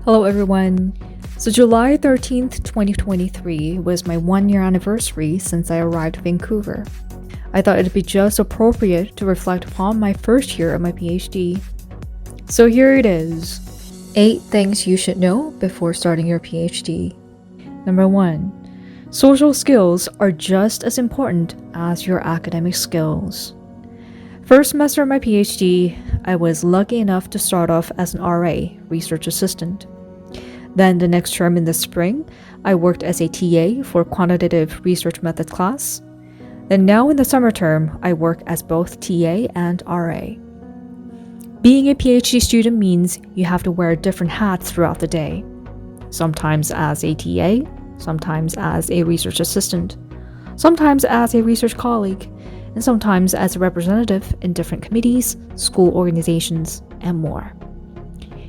Hello everyone. So July 13th, 2023 was my 1-year anniversary since I arrived in Vancouver. I thought it'd be just appropriate to reflect upon my first year of my PhD. So here it is. 8 things you should know before starting your PhD. Number 1. Social skills are just as important as your academic skills. First semester of my PhD, I was lucky enough to start off as an RA, research assistant. Then the next term in the spring, I worked as a TA for quantitative research method class. Then now in the summer term, I work as both TA and RA. Being a PhD student means you have to wear different hats throughout the day. Sometimes as a TA, sometimes as a research assistant, sometimes as a research colleague, and sometimes as a representative in different committees, school organizations, and more.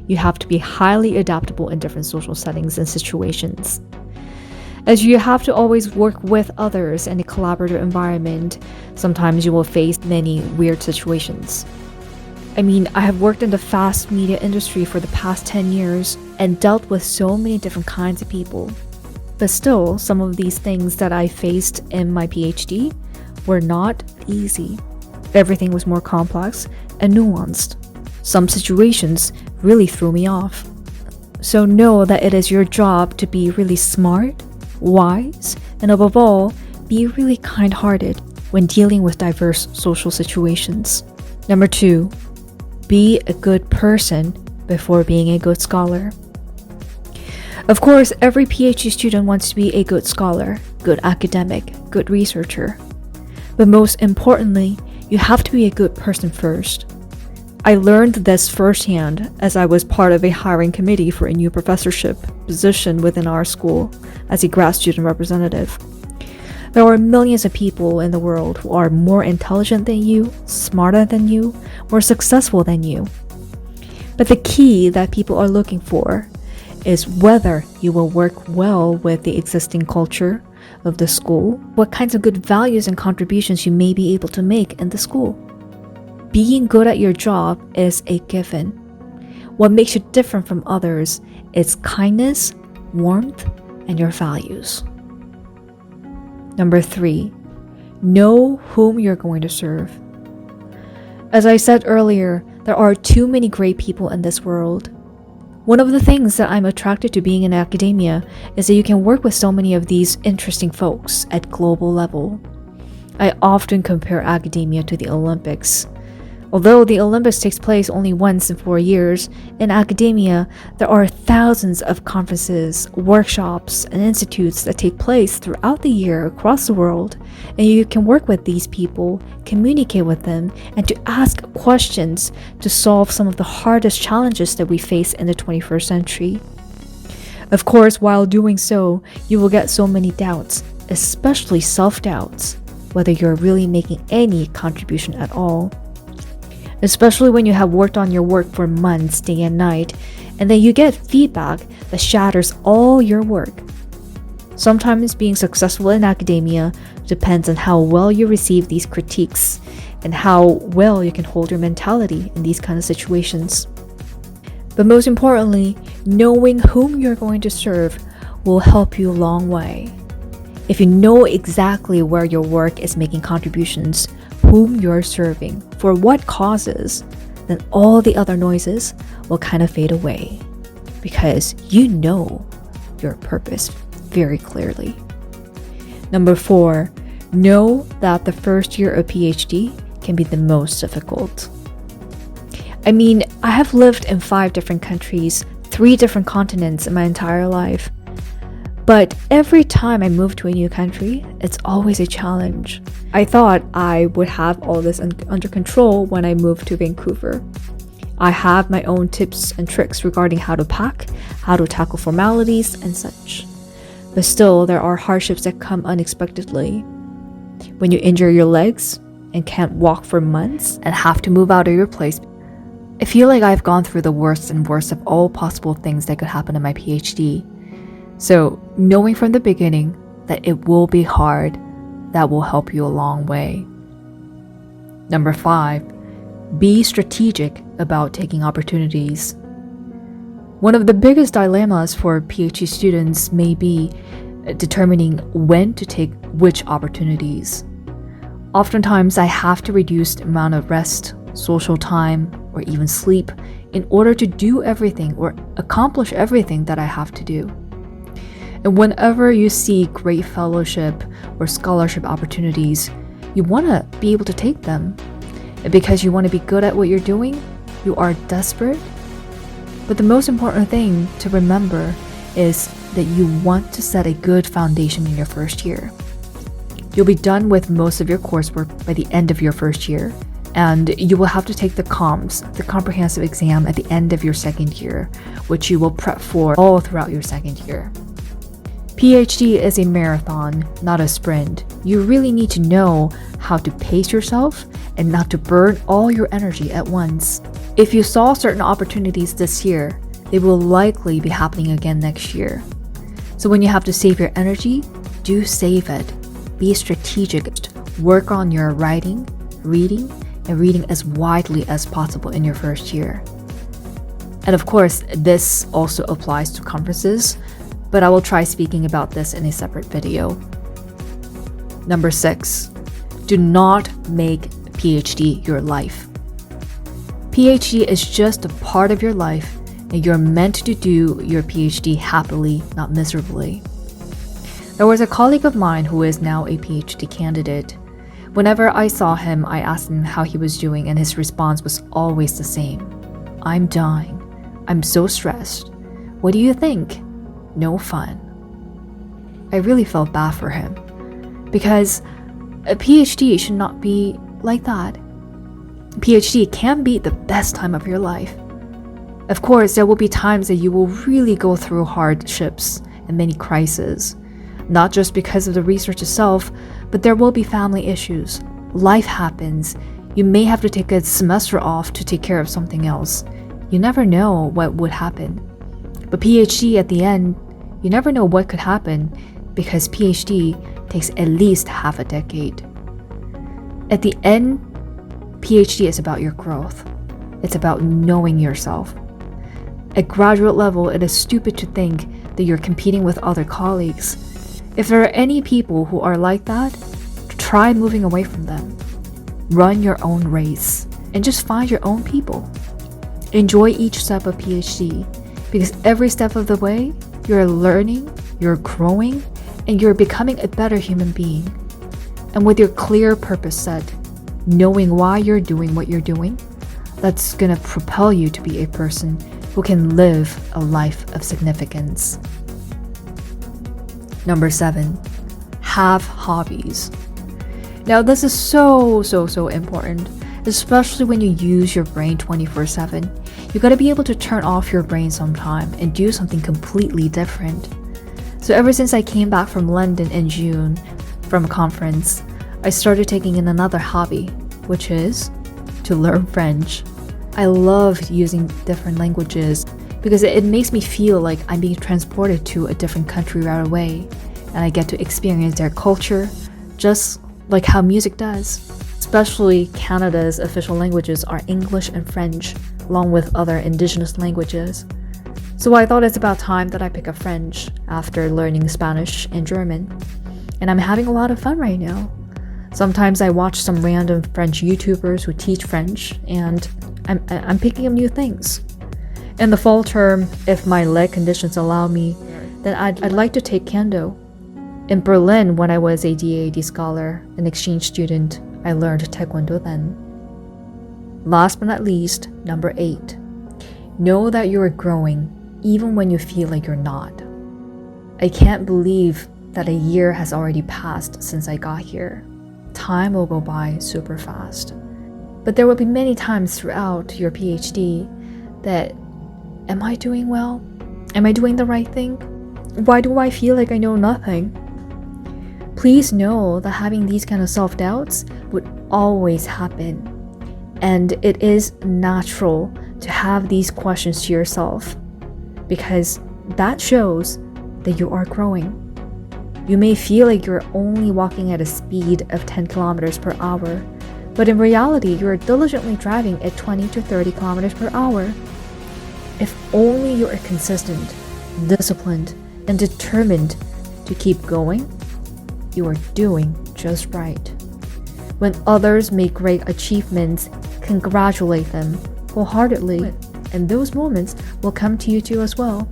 You have to be highly adaptable in different social settings and situations, as you have to always work with others in a collaborative environment. Sometimes you will face many weird situations. I have worked in the fast media industry for the past 10 years and dealt with so many different kinds of people. But still, some of these things that I faced in my PhD were not easy. Everything was more complex and nuanced. Some situations really threw me off. So know that it is your job to be really smart, wise, and above all, be really kind-hearted when dealing with diverse social situations. Number 2, be a good person before being a good scholar. Of course, every PhD student wants to be a good scholar, good academic, good researcher. But most importantly, you have to be a good person first. I learned this firsthand as I was part of a hiring committee for a new professorship position within our school as a grad student representative. There are millions of people in the world who are more intelligent than you, smarter than you, more successful than you. But the key that people are looking for is whether you will work well with the existing culture of the school, what kinds of good values and contributions you may be able to make in the school. Being good at your job is a given. What makes you different from others is kindness, warmth, and your values. Number 3, know whom you're going to serve. As I said earlier, there are too many great people in this world. One of the things that I'm attracted to being in academia is that you can work with so many of these interesting folks at global level. I often compare academia to the Olympics. Although the Olympics takes place only once in 4 years, in academia, there are thousands of conferences, workshops, and institutes that take place throughout the year across the world, and you can work with these people, communicate with them, and to ask questions to solve some of the hardest challenges that we face in the 21st century. Of course, while doing so, you will get so many doubts, especially self-doubts, whether you're really making any contribution at all. Especially when you have worked on your work for months, day and night, and then you get feedback that shatters all your work. Sometimes being successful in academia depends on how well you receive these critiques and how well you can hold your mentality in these kind of situations. But most importantly, knowing whom you're going to serve will help you a long way. If you know exactly where your work is making contributions, whom you're serving, for what causes, then all the other noises will kind of fade away because you know your purpose very clearly. Number 4, know that the first year of PhD can be the most difficult. I have lived in 5 different countries, 3 different continents in my entire life. But every time I move to a new country, it's always a challenge. I thought I would have all this under control when I moved to Vancouver. I have my own tips and tricks regarding how to pack, how to tackle formalities, and such. But still, there are hardships that come unexpectedly. When you injure your legs and can't walk for months and have to move out of your place, I feel like I've gone through the worst and worst of all possible things that could happen in my PhD. So, knowing from the beginning that it will be hard, that will help you a long way. Number 5, be strategic about taking opportunities. One of the biggest dilemmas for PhD students may be determining when to take which opportunities. Oftentimes, I have to reduce the amount of rest, social time, or even sleep in order to do everything or accomplish everything that I have to do. And whenever you see great fellowship or scholarship opportunities, you want to be able to take them. And because you want to be good at what you're doing, you are desperate. But the most important thing to remember is that you want to set a good foundation in your first year. You'll be done with most of your coursework by the end of your first year, and you will have to take the comms, the comprehensive exam at the end of your second year, which you will prep for all throughout your second year. PhD is a marathon, not a sprint. You really need to know how to pace yourself and not to burn all your energy at once. If you saw certain opportunities this year, they will likely be happening again next year. So when you have to save your energy, do save it. Be strategic. Work on your writing, reading, and reading as widely as possible in your first year. And of course, this also applies to conferences, but I will try speaking about this in a separate video. Number 6, do not make PhD your life. PhD is just a part of your life, and you're meant to do your PhD happily, not miserably. There was a colleague of mine who is now a PhD candidate. Whenever I saw him, I asked him how he was doing, and his response was always the same. I'm dying. I'm so stressed. What do you think? No fun. I really felt bad for him, because a PhD should not be like that. PhD can be the best time of your life. Of course, there will be times that you will really go through hardships and many crises, not just because of the research itself, but there will be family issues. Life happens. You may have to take a semester off to take care of something else. You never know what would happen. But PhD at the end, you never know what could happen because PhD takes at least half a decade. At the end, PhD is about your growth. It's about knowing yourself. At graduate level, it is stupid to think that you're competing with other colleagues. If there are any people who are like that, try moving away from them. Run your own race and just find your own people. Enjoy each step of PhD because every step of the way, you're learning, you're growing, and you're becoming a better human being. And with your clear purpose set, knowing why you're doing what you're doing, that's gonna propel you to be a person who can live a life of significance. Number 7, have hobbies. Now this is so important, especially when you use your brain 24/7. You gotta be able to turn off your brain sometime and do something completely different. So ever since I came back from London in June from a conference, I started taking in another hobby, which is to learn French. I love using different languages because it makes me feel like I'm being transported to a different country right away, and I get to experience their culture just like how music does. Especially Canada's official languages are English and French, along with other indigenous languages. So I thought it's about time that I pick up French after learning Spanish and German. And I'm having a lot of fun right now. Sometimes I watch some random French YouTubers who teach French, and I'm picking up new things. In the fall term, if my leg conditions allow me, then I'd like to take Kendo. In Berlin, when I was a DAAD scholar, an exchange student, I learned Taekwondo then. Last but not least, number 8. Know that you are growing, even when you feel like you're not. I can't believe that a year has already passed since I got here. Time will go by super fast. But there will be many times throughout your PhD that, am I doing well? Am I doing the right thing? Why do I feel like I know nothing? Please know that having these kind of self-doubts would always happen. And it is natural to have these questions to yourself because that shows that you are growing. You may feel like you're only walking at a speed of 10 kilometers per hour, but in reality, you are diligently driving at 20 to 30 kilometers per hour. If only you are consistent, disciplined, and determined to keep going, you are doing just right. When others make great achievements, congratulate them wholeheartedly, and those moments will come to you too as well.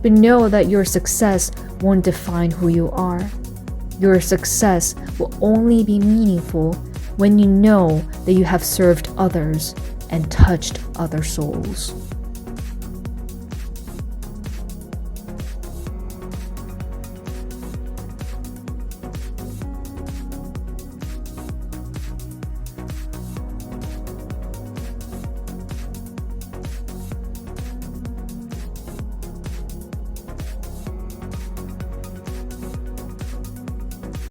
But know that your success won't define who you are. Your success will only be meaningful when you know that you have served others and touched other souls.